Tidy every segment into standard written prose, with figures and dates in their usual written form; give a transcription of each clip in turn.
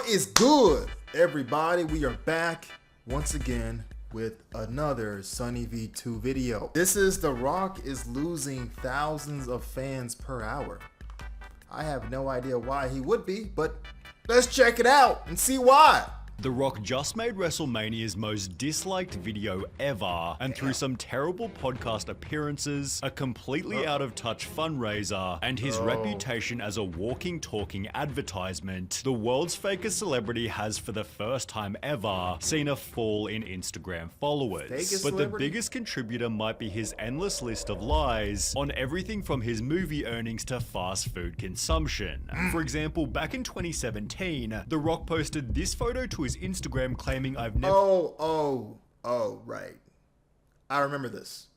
What is good, everybody? We are back once again with another Sunny V2 video. This is The Rock is losing thousands of fans per hour. I have no idea why he would be, but let's check it out and see why. The Rock just made WrestleMania's most disliked video ever, and through some terrible podcast appearances, a completely out of touch fundraiser, and his reputation as a walking, talking advertisement, the world's fakest celebrity has for the first time ever seen a fall in Instagram followers. But the biggest contributor might be his endless list of lies on everything from his movie earnings to fast food consumption. For example, back in 2017, The Rock posted this photo to his Instagram claiming I've never— right. I remember this.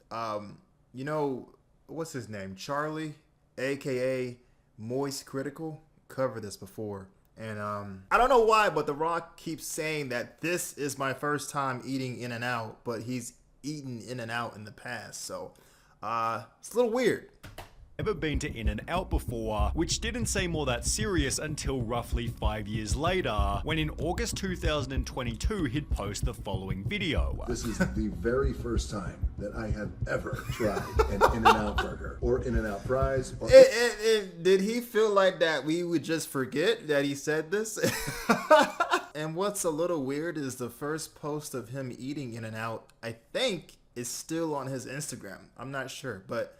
You know, what's his name? Charlie, aka Moist Critical, covered this before. And I don't know why, but The Rock keeps saying that this is my first time eating In-N-Out, but he's eaten In-N-Out in the past. So it's a little weird. Never been to In-N-Out before, which didn't seem all that serious until roughly 5 years later, when in August 2022 he'd post the following video. This is the very first time that I have ever tried an In-N-Out burger or In-N-Out fries. Or Did he feel like that we would just forget that he said this? And what's a little weird is the first post of him eating In-N-Out, I think, is still on his Instagram. I'm not sure, but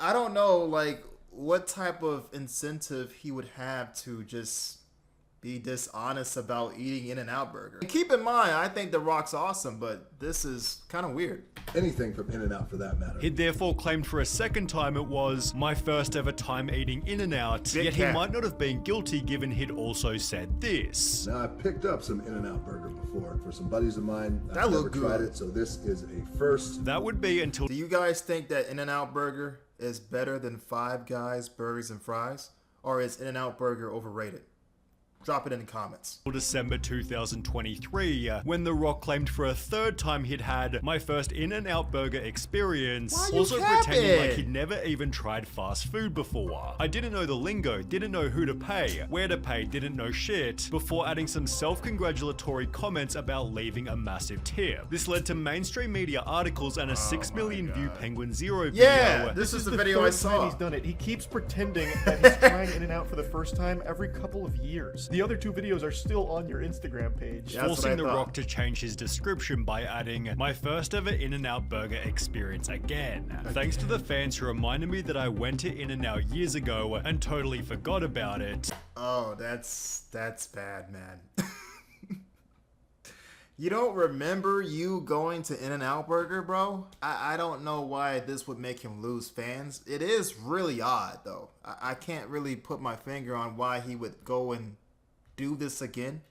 I don't know, like, what type of incentive he would have to just be dishonest about eating In-N-Out burger. And keep in mind, I think The Rock's awesome, but this is kind of weird. Anything from In-N-Out for that matter. He'd therefore claimed for a second time it was my first ever time eating In-N-Out, yet he might not have been guilty given he'd also said this. Now, I picked up some In-N-Out burger before for some buddies of mine. That looked good. I've never tried it, so this is a first. That would be until— Do you guys think that In-N-Out burger is better than Five Guys burgers and fries, or is In-N-Out burger overrated? Drop it in the comments. December 2023, when The Rock claimed for a third time he'd had my first In-N-Out burger experience, also pretending like he'd never even tried fast food before. I didn't know the lingo, didn't know who to pay, where to pay, didn't know shit, before adding some self-congratulatory comments about leaving a massive tip. This led to mainstream media articles and a 6 million view Penguin Zero video. Yeah, this is the video I saw. He's done it. He keeps pretending that he's trying In-N-Out for the first time every couple of years. The other two videos are still on your Instagram page. Forcing The Rock to change his description by adding, my first ever In-N-Out burger experience again. Thanks to the fans who reminded me that I went to In-N-Out years ago and totally forgot about it. Oh, that's bad, man. You don't remember you going to In-N-Out burger, bro? I don't know why this would make him lose fans. It is really odd, though. I can't really put my finger on why he would go and do this again.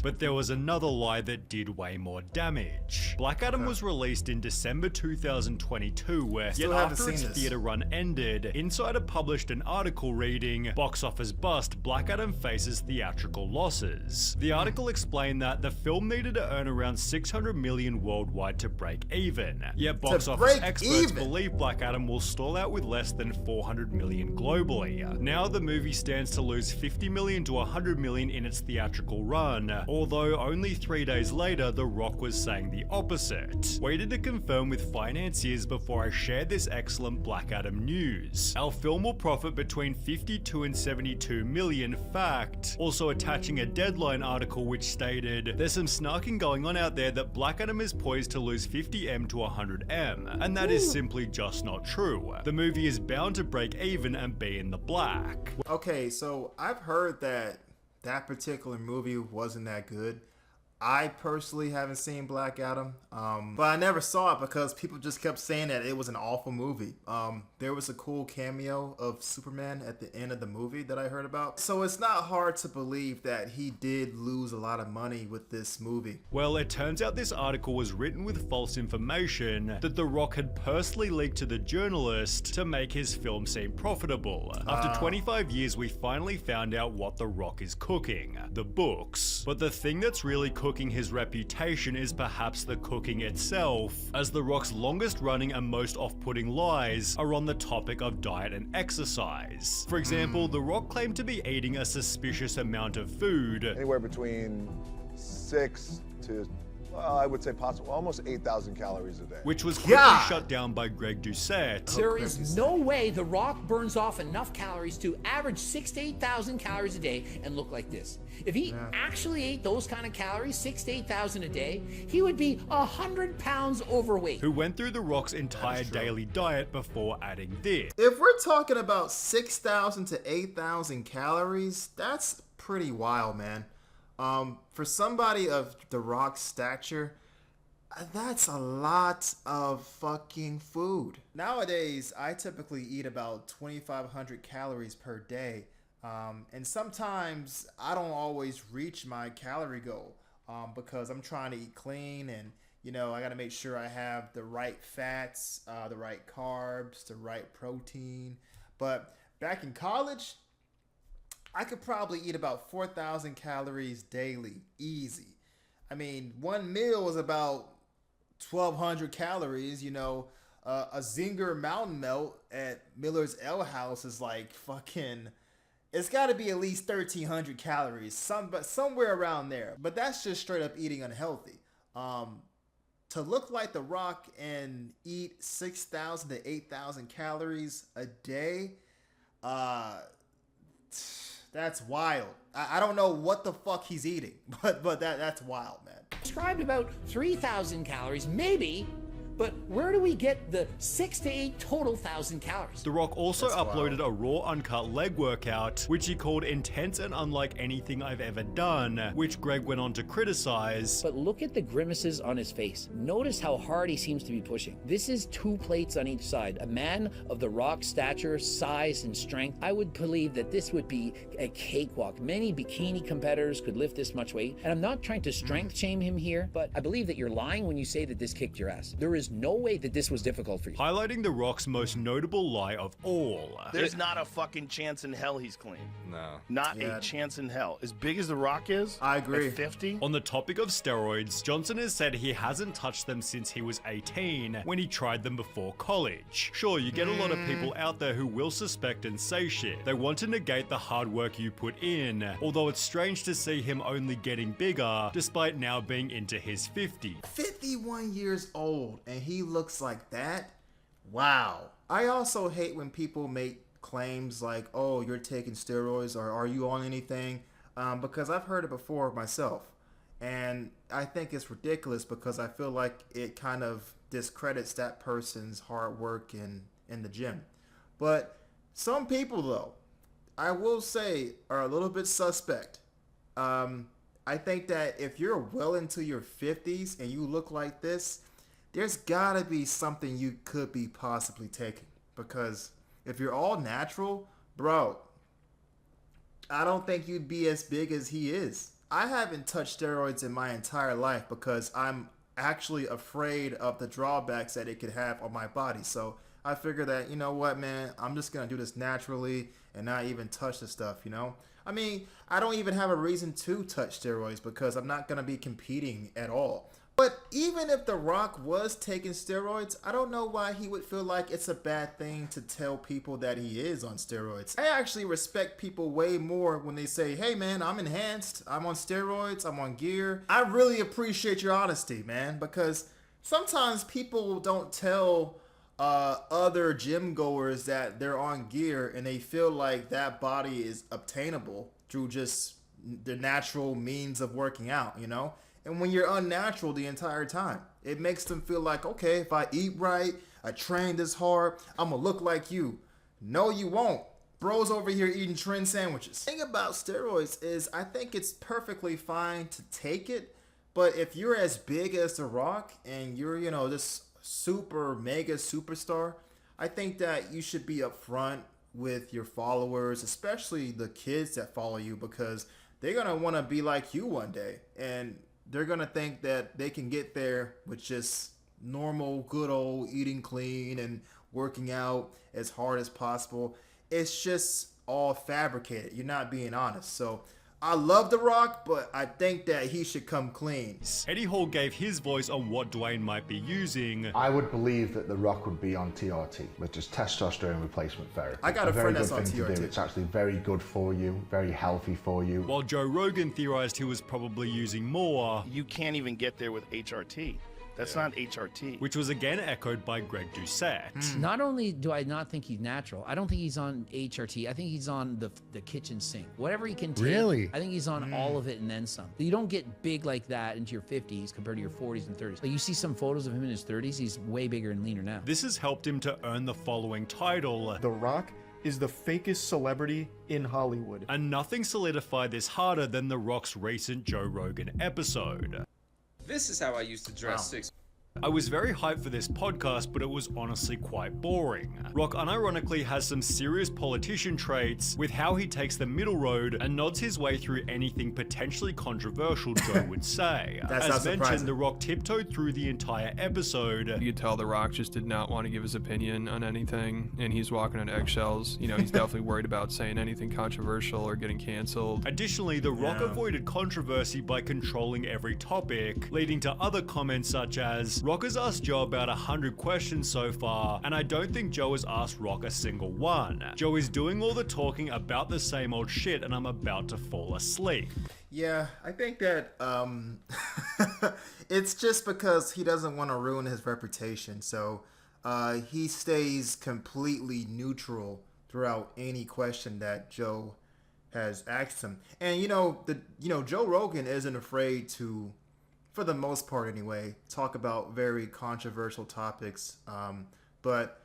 But there was another lie that did way more damage. Black Adam was released in December 2022, where yet after its theater run ended, Insider published an article reading, "Box office bust, Black Adam faces theatrical losses." The article explained that the film needed to earn around 600 million worldwide to break even. Yet box office experts believe Black Adam will stall out with less than 400 million globally. Now the movie stands to lose 50 million to 100 million in its theatrical run, although only 3 days later, The Rock was saying the opposite. Waited to confirm with financiers before I shared this excellent Black Adam news. Our film will profit between 52 and 72 million, fact. Also attaching a Deadline article which stated, there's some snarking going on out there that Black Adam is poised to lose 50M to 100M, and that is simply just not true. The movie is bound to break even and be in the black. Okay, so I've heard that particular movie wasn't that good. I personally haven't seen Black Adam, but I never saw it because people just kept saying that it was an awful movie. There was a cool cameo of Superman at the end of the movie that I heard about. So it's not hard to believe that he did lose a lot of money with this movie. Well, it turns out this article was written with false information that The Rock had personally leaked to the journalist to make his film seem profitable. After 25 years, we finally found out what The Rock is cooking. The books. But the thing that's really cooking cooking his reputation is perhaps the cooking itself, as The Rock's longest running and most off-putting lies are on the topic of diet and exercise. For example, The Rock claimed to be eating a suspicious amount of food. Anywhere between 6 to, well, I would say possible, almost 8,000 calories a day. Which was quickly shut down by Greg Doucette. There is no way The Rock burns off enough calories to average 6,000 to 8,000 calories a day and look like this. If he actually ate those kind of calories, 6,000 to 8,000 a day, he would be 100 pounds overweight. Who went through The Rock's entire daily diet before adding this. If we're talking about 6,000 to 8,000 calories, that's pretty wild, man. For somebody of The Rock's stature, that's a lot of fucking food. Nowadays, I typically eat about 2,500 calories per day. And sometimes I don't always reach my calorie goal because I'm trying to eat clean, and you know, I got to make sure I have the right fats, the right carbs, the right protein. But back in college, I could probably eat about 4,000 calories daily, easy. I mean, one meal is about 1,200 calories. You know, a Zinger Mountain Melt at Miller's Ale House is like fucking, it's got to be at least 1,300 calories, somewhere around there. But that's just straight up eating unhealthy. To look like The Rock and eat 6,000 to 8,000 calories a day, that's wild. I don't know what the fuck he's eating, but that's wild, man. Described about 3,000 calories, maybe, but where do we get the 6,000 to 8,000 total calories? The Rock also That's uploaded wild. a raw uncut leg workout, which he called intense and unlike anything I've ever done, which Greg went on to criticize. But look at the grimaces on his face. Notice how hard he seems to be pushing. This is 2 plates on each side. A man of The Rock's stature, size, and strength, I would believe that this would be a cakewalk. Many bikini competitors could lift this much weight. And I'm not trying to strength shame him here, but I believe that you're lying when you say that this kicked your ass. There is no way that this was difficult for you. Highlighting The Rock's most notable lie of all. There's not a fucking chance in hell he's clean. No. Not a chance in hell. As big as The Rock is, I agree. at 50. On the topic of steroids, Johnson has said he hasn't touched them since he was 18, when he tried them before college. Sure, you get a lot of people out there who will suspect and say shit. They want to negate the hard work you put in, although it's strange to see him only getting bigger, despite now being into his 50s. 51 years old and he looks like that? Wow. I also hate when people make claims like, oh, you're taking steroids, or are you on anything? Because I've heard it before myself. And I think it's ridiculous because I feel like it kind of discredits that person's hard work in the gym. But some people, though, I will say, are a little bit suspect. I think that if you're well into your 50s and you look like this, there's gotta be something you could be possibly taking. Because if you're all natural, bro, I don't think you'd be as big as he is. I haven't touched steroids in my entire life because I'm actually afraid of the drawbacks that it could have on my body. So I figure that, you know what, man, I'm just gonna do this naturally and not even touch the stuff, you know? I mean, I don't even have a reason to touch steroids because I'm not gonna be competing at all. But even if The Rock was taking steroids, I don't know why he would feel like it's a bad thing to tell people that he is on steroids. I actually respect people way more when they say, hey man, I'm enhanced, I'm on steroids, I'm on gear. I really appreciate your honesty, man, because sometimes people don't tell other gym goers that they're on gear and they feel like that body is obtainable through just the natural means of working out, you know? And when you're unnatural the entire time, it makes them feel like, okay, if I eat right, I train this hard, I'm gonna look like you. No, you won't. Bro's over here eating trend sandwiches. The thing about steroids is I think it's perfectly fine to take it, but if you're as big as The Rock and you're, you know, this super mega superstar, I think that you should be upfront with your followers, especially the kids that follow you, because they're gonna want to be like you one day, and they're gonna think that they can get there with just normal, good old eating clean and working out as hard as possible. It's just all fabricated. You're not being honest. So I love The Rock, but I think that he should come clean. Eddie Hall gave his voice on what Dwayne might be using. I would believe that The Rock would be on TRT, which is testosterone replacement therapy. I got a friend that's on TRT. It's actually very good for you, very healthy for you. While Joe Rogan theorized he was probably using more. You can't even get there with HRT. That's not HRT. Which was again echoed by Greg Doucette. Not only do I not think he's natural, I don't think he's on HRT. I think he's on the kitchen sink. Whatever he can take. Really? I think he's on all of it and then some. You don't get big like that into your 50s compared to your 40s and 30s. Like you see some photos of him in his 30s, he's way bigger and leaner now. This has helped him to earn the following title. The Rock is the fakest celebrity in Hollywood. And nothing solidified this harder than The Rock's recent Joe Rogan episode. This is how I used to dress 6. I was very hyped for this podcast, but it was honestly quite boring. Rock unironically has some serious politician traits with how he takes the middle road and nods his way through anything potentially controversial Joe would say. As mentioned, The Rock tiptoed through the entire episode. You could tell The Rock just did not want to give his opinion on anything, and he's walking on eggshells. You know, he's definitely worried about saying anything controversial or getting canceled. Additionally, The Rock avoided controversy by controlling every topic, leading to other comments such as, Rock has asked Joe about 100 questions so far, and I don't think Joe has asked Rock a single one. Joe is doing all the talking about the same old shit, and I'm about to fall asleep. Yeah, I think that it's just because he doesn't want to ruin his reputation, so he stays completely neutral throughout any question that Joe has asked him. And Joe Rogan isn't afraid to, for the most part anyway, talk about very controversial topics. But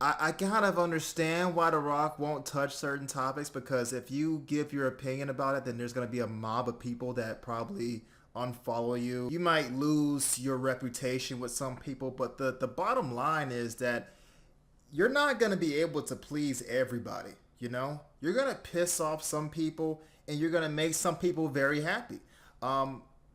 I kind of understand why The Rock won't touch certain topics, because if you give your opinion about it, then there's going to be a mob of people that probably unfollow you. You might lose your reputation with some people, but the bottom line is that you're not going to be able to please everybody, you know? You're going to piss off some people, and you're going to make some people very happy.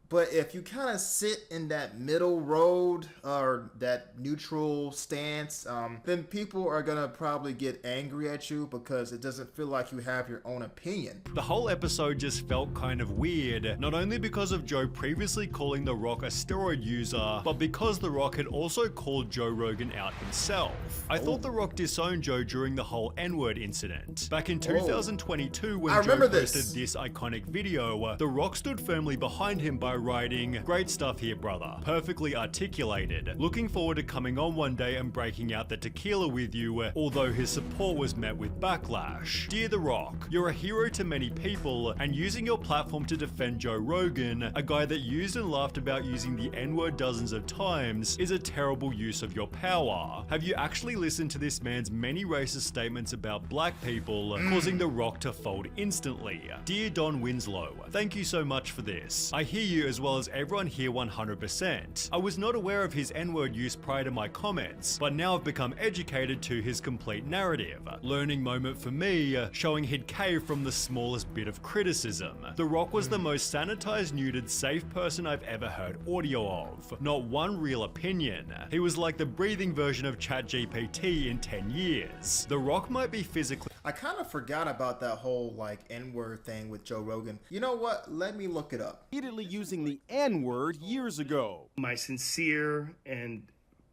But if you kind of sit in that middle road or that neutral stance, then people are going to probably get angry at you because it doesn't feel like you have your own opinion. The whole episode just felt kind of weird, not only because of Joe previously calling The Rock a steroid user, but because The Rock had also called Joe Rogan out himself. I thought The Rock disowned Joe during the whole N-word incident. Back in 2022, when Joe posted this iconic video, The Rock stood firmly behind him by writing, "Great stuff here, brother. Perfectly articulated. Looking forward to coming on one day and breaking out the tequila with you," although his support was met with backlash. Dear The Rock, you're a hero to many people, and using your platform to defend Joe Rogan, a guy that used and laughed about using the N-word dozens of times, is a terrible use of your power. Have you actually listened to this man's many racist statements about black people, causing The Rock to fold instantly? Dear Don Winslow, thank you so much for this. I hear you as well as everyone here 100%. I was not aware of his N-word use prior to my comments, but now I've become educated to his complete narrative. Learning moment for me, showing he'd cave from the smallest bit of criticism. The Rock was the most sanitized, neutered, safe person I've ever heard audio of. Not one real opinion. He was like the breathing version of ChatGPT in 10 years. The Rock might be physically... I kind of forgot about that whole N-word thing with Joe Rogan. You know what? Let me look it up. Repeatedly using the N-word years ago. My sincere and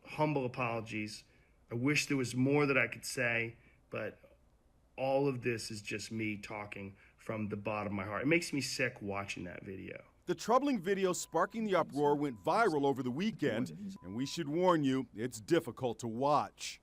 humble apologies. I wish there was more that I could say, but all of this is just me talking from the bottom of my heart. It makes me sick watching that video. The troubling video sparking the uproar went viral over the weekend, and we should warn you, it's difficult to watch.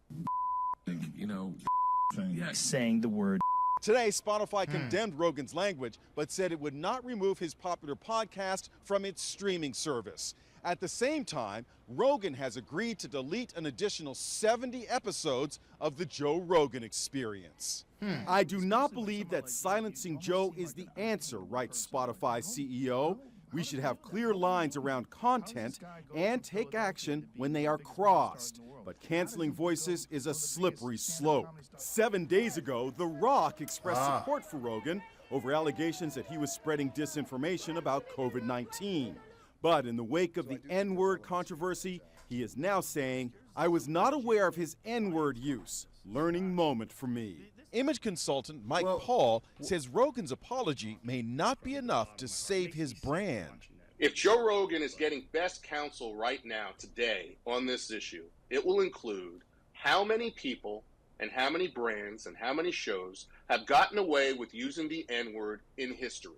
Saying the word. Today, Spotify condemned Rogan's language, but said it would not remove his popular podcast from its streaming service. At the same time, Rogan has agreed to delete an additional 70 episodes of the Joe Rogan Experience. I do not believe that silencing Joe is the answer, writes Spotify CEO. We should have clear lines around content and take action when they are crossed. But canceling voices is a slippery slope. 7 days ago, The Rock expressed support for Rogan over allegations that he was spreading disinformation about COVID-19. But in the wake of the N-word controversy, he is now saying, "I was not aware of his N-word use. Learning moment for me." Image consultant Mike Paul says Rogan's apology may not be enough to save his brand. If Joe Rogan is getting best counsel right now, today, on this issue, it will include how many people and how many brands and how many shows have gotten away with using the N-word in history.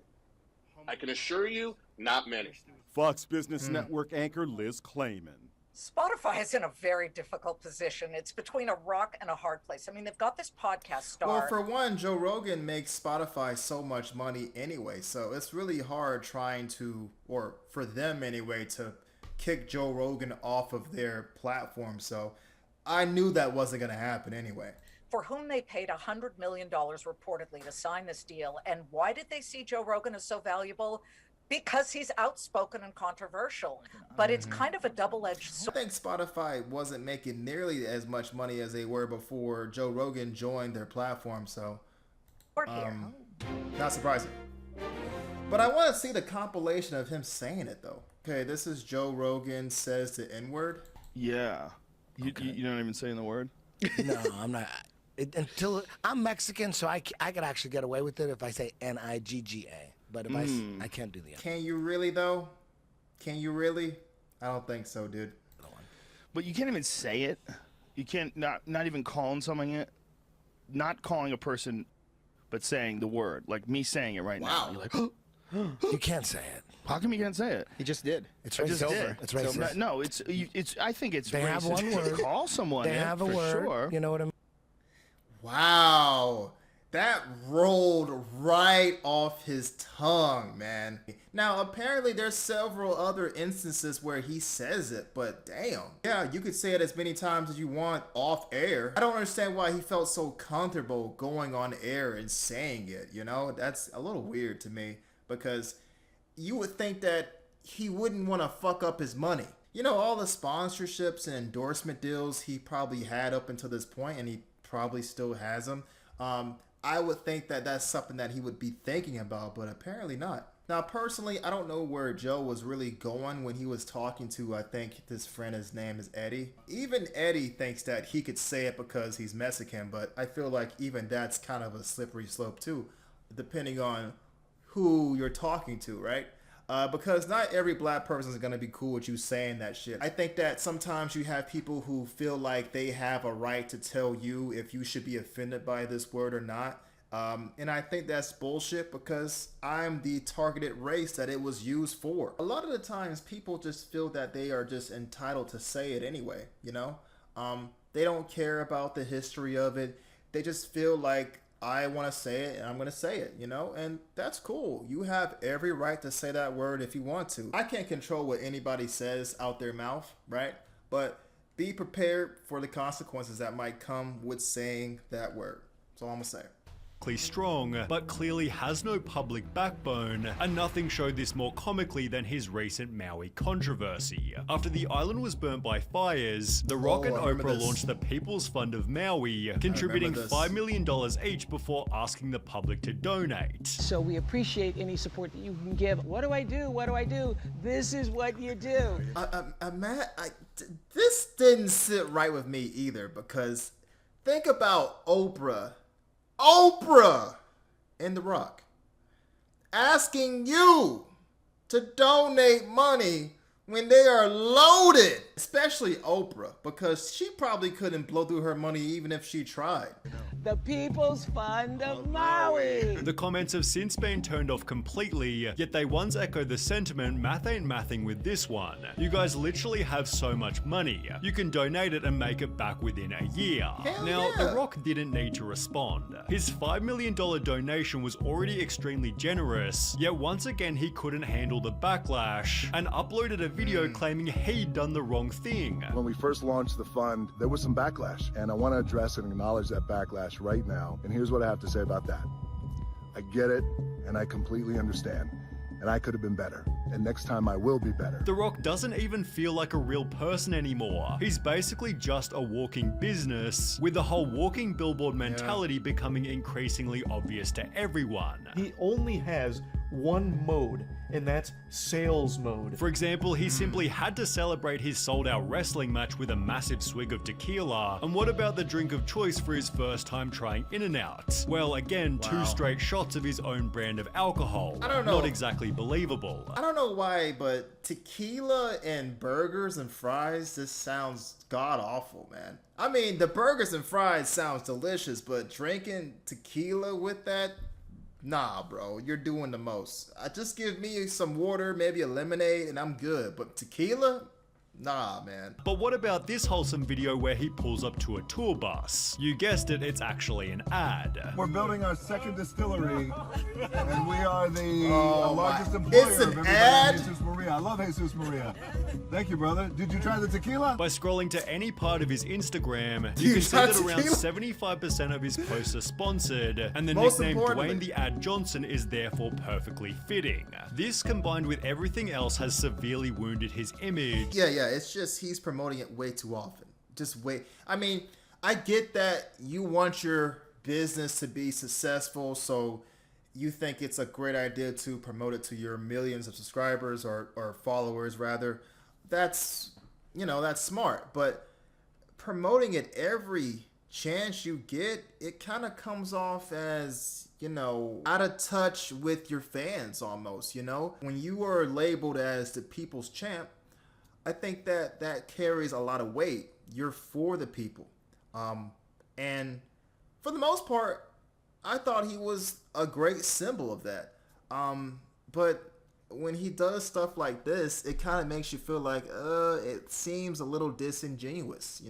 I can assure you, not many. Fox Business Network anchor Liz Clayman. Spotify is in a very difficult position. It's between a rock and a hard place. I mean, they've got this podcast star. Well, for one, Joe Rogan makes Spotify so much money anyway, so it's really hard trying to, or for them anyway, to kick Joe Rogan off of their platform. So I knew that wasn't going to happen anyway. For whom they paid $100 million reportedly to sign this deal. And why did they see Joe Rogan as so valuable? Because he's outspoken and controversial, but it's kind of a double-edged sword. I think Spotify wasn't making nearly as much money as they were before Joe Rogan joined their platform, so not surprising. But I want to see the compilation of him saying it, though. Okay, this is Joe Rogan says the N-word. Yeah. You don't even say the word? No, I'm not. Until I'm Mexican, so I could actually get away with it if I say N-I-G-G-A. But if I can't do the other. Can you really, though? Can you really? I don't think so, dude. But you can't even say it. You can't, not even calling someone it. Not calling a person, but saying the word. Like me saying it right now. You're like, you can't say it. How come you can't say it? He just did. It's racist. It's racist. No, it's. I think it's they racist have one word. to call someone they have a word. Sure. You know what I mean? Wow. That rolled right off his tongue, man. Now, apparently there's several other instances where he says it, but damn. Yeah, you could say it as many times as you want off air. I don't understand why he felt so comfortable going on air and saying it, you know? That's a little weird to me because you would think that he wouldn't want to fuck up his money. You know, all the sponsorships and endorsement deals he probably had up until this point, and he probably still has them. I would think that that's something that he would be thinking about, but apparently not. Now, personally, I don't know where Joe was really going when he was talking to, I think this friend, his name is Eddie. Even Eddie thinks that he could say it because he's Mexican, but I feel like even that's kind of a slippery slope too, depending on who you're talking to, right? Because not every black person is going to be cool with you saying that shit. I think that sometimes you have people who feel like they have a right to tell you if you should be offended by this word or not. And I think that's bullshit because I'm the targeted race that it was used for. A lot of the times people just feel that they are just entitled to say it anyway, you know? They don't care about the history of it. They just feel like I want to say it and I'm going to say it, you know, and that's cool. You have every right to say that word if you want to. I can't control what anybody says out their mouth, right? But be prepared for the consequences that might come with saying that word. That's all I'm going to say. Strong, but clearly has no public backbone, and nothing showed this more comically than his recent Maui controversy. After the island was burnt by fires, The Rock and Oprah launched the People's Fund of Maui, contributing $5 million each before asking the public to donate. So we appreciate any support that you can give. What do I do? What do I do? This is what you do. Matt, this didn't sit right with me either, because think about Oprah and The Rock asking you to donate money when they are loaded, especially Oprah, because she probably couldn't blow through her money even if she tried. The People's Fund of Maui. The comments have since been turned off completely, yet they once echoed the sentiment, math ain't mathing with this one. You guys literally have so much money. You can donate it and make it back within a year. Now, The Rock didn't need to respond. His $5 million donation was already extremely generous, yet once again he couldn't handle the backlash and uploaded a video claiming he'd done the wrong thing. When we first launched the fund, there was some backlash, and I want to address and acknowledge that backlash right now. And here's what I have to say about that. I get it, and I completely understand. And I could have been better. And next time I will be better. The Rock doesn't even feel like a real person anymore. He's basically just a walking business, with the whole walking billboard mentality becoming increasingly obvious to everyone. He only has one mode, and that's sales mode. For example, he simply had to celebrate his sold-out wrestling match with a massive swig of tequila. And what about the drink of choice for his first time trying In-N-Out? Well, again, 2 straight shots of his own brand of alcohol. I don't know. Not exactly believable. I don't know why, but tequila and burgers and fries, this sounds god-awful, man. I mean, the burgers and fries sounds delicious, but drinking tequila with that? Nah, bro, you're doing the most. Just give me some water, maybe a lemonade, and I'm good. But tequila? Nah, man. But what about this wholesome video where he pulls up to a tour bus? You guessed it, it's actually an ad. We're building our second distillery, and we are the largest employer It's an of everybody ad? in Jesus Maria. I love Jesus Maria. Thank you, brother. Did you try the tequila? By scrolling to any part of his Instagram, You you can see tried that around tequila? 75% of his posts are sponsored, and the Most nickname importantly. Dwayne the Ad Johnson is therefore perfectly fitting. This, combined with everything else, has severely wounded his image. Yeah, it's just he's promoting it way too often. Just wait. I mean, I get that you want your business to be successful, so you think it's a great idea to promote it to your millions of subscribers or followers, rather. That's, that's smart. But promoting it every chance you get, it kind of comes off as, out of touch with your fans almost, When you are labeled as the people's champ, I think that carries a lot of weight. You're for the people. And for the most part, I thought he was a great symbol of that. But when he does stuff like this, it kind of makes you feel like, it seems a little disingenuous,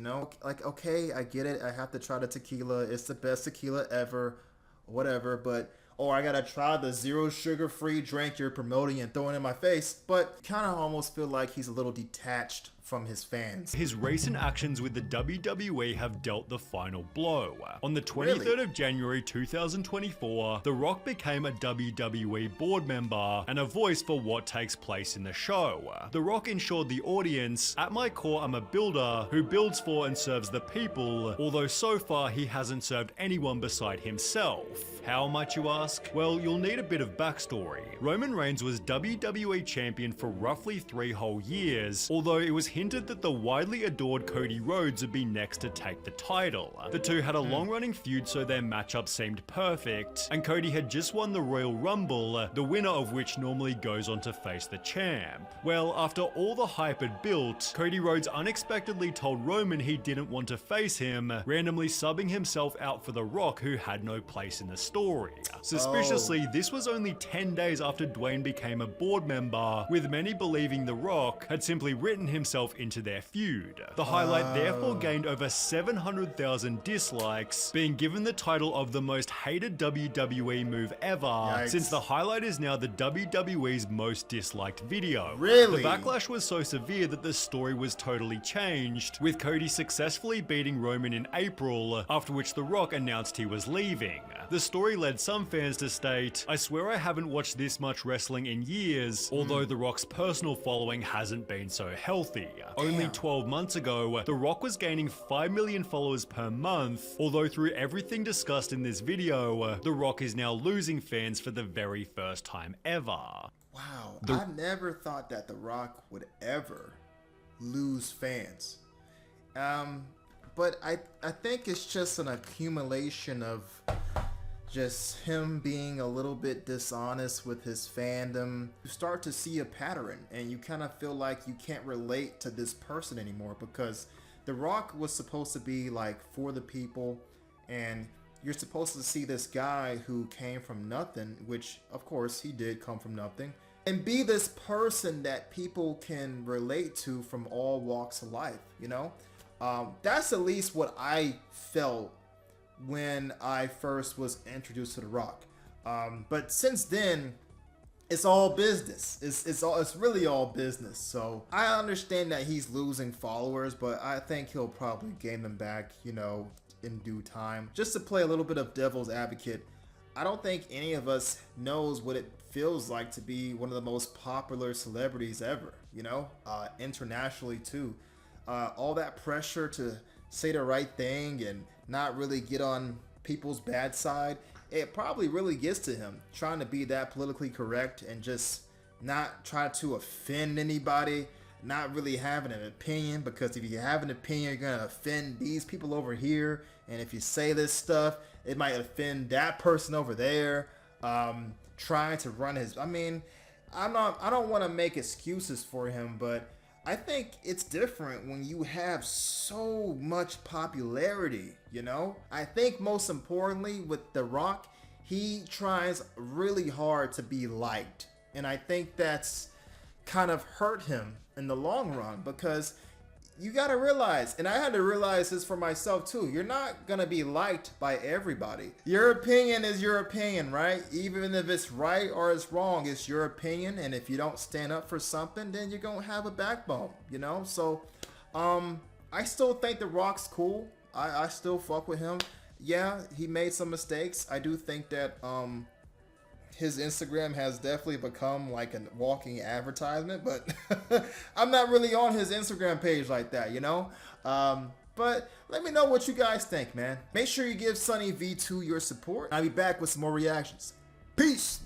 Like, okay, I get it. I have to try the tequila. It's the best tequila ever, whatever. But, I gotta try the 0 sugar-free drink you're promoting and throwing in my face. But kind of almost feel like he's a little detached from his fans. His recent actions with the WWE have dealt the final blow. On the 23rd of January 2024, The Rock became a WWE board member and a voice for what takes place in the show. The Rock ensured the audience, "At my core, I'm a builder who builds for and serves the people," although so far he hasn't served anyone beside himself. How might you ask? Well, you'll need a bit of backstory. Roman Reigns was WWE champion for roughly 3 whole years, although it was hinted that the widely adored Cody Rhodes would be next to take the title. The two had a long-running feud, so their matchup seemed perfect, and Cody had just won the Royal Rumble, the winner of which normally goes on to face the champ. Well, after all the hype had built, Cody Rhodes unexpectedly told Roman he didn't want to face him, randomly subbing himself out for The Rock, who had no place in the story. Suspiciously, this was only 10 days after Dwayne became a board member, with many believing The Rock had simply written himself into their feud. The highlight therefore gained over 700,000 dislikes, being given the title of the most hated WWE move ever, since the highlight is now the WWE's most disliked video. Really? The backlash was so severe that the story was totally changed, with Cody successfully beating Roman in April, after which The Rock announced he was leaving. The story led some fans to state, "I swear I haven't watched this much wrestling in years," although The Rock's personal following hasn't been so healthy. Only 12 months ago, The Rock was gaining 5 million followers per month, although through everything discussed in this video, The Rock is now losing fans for the very first time ever. Wow, I never thought that The Rock would ever lose fans. But I think it's just an accumulation of just him being a little bit dishonest with his fandom. You start to see a pattern and you kind of feel like you can't relate to this person anymore, because The Rock was supposed to be like for the people, and you're supposed to see this guy who came from nothing, which of course he did come from nothing, and be this person that people can relate to from all walks of life, That's at least what I felt when I first was introduced to The Rock. But since then, it's all business. It's really all business. So I understand that he's losing followers, but I think he'll probably gain them back, in due time. Just to play a little bit of devil's advocate, I don't think any of us knows what it feels like to be one of the most popular celebrities ever, internationally too. All that pressure to say the right thing and not really get on people's bad side, it probably really gets to him, trying to be that politically correct and just not try to offend anybody, not really having an opinion, because if you have an opinion, you're gonna offend these people over here, and if you say this stuff, it might offend that person over there. Trying to run his, I mean, I don't want to make excuses for him, but I think it's different when you have so much popularity, you know? I think most importantly with The Rock, he tries really hard to be liked. And I think that's kind of hurt him in the long run, because you got to realize, and I had to realize this for myself too, you're not going to be liked by everybody. Your opinion is your opinion, right? Even if it's right or it's wrong, it's your opinion. And if you don't stand up for something, then you're going to have a backbone, you know? So, I still think The Rock's cool. I still fuck with him. Yeah, he made some mistakes. I do think that, his Instagram has definitely become like a walking advertisement, but I'm not really on his Instagram page like that, you know? But let me know what you guys think, man. Make sure you give Sunny V2 your support. I'll be back with some more reactions. Peace!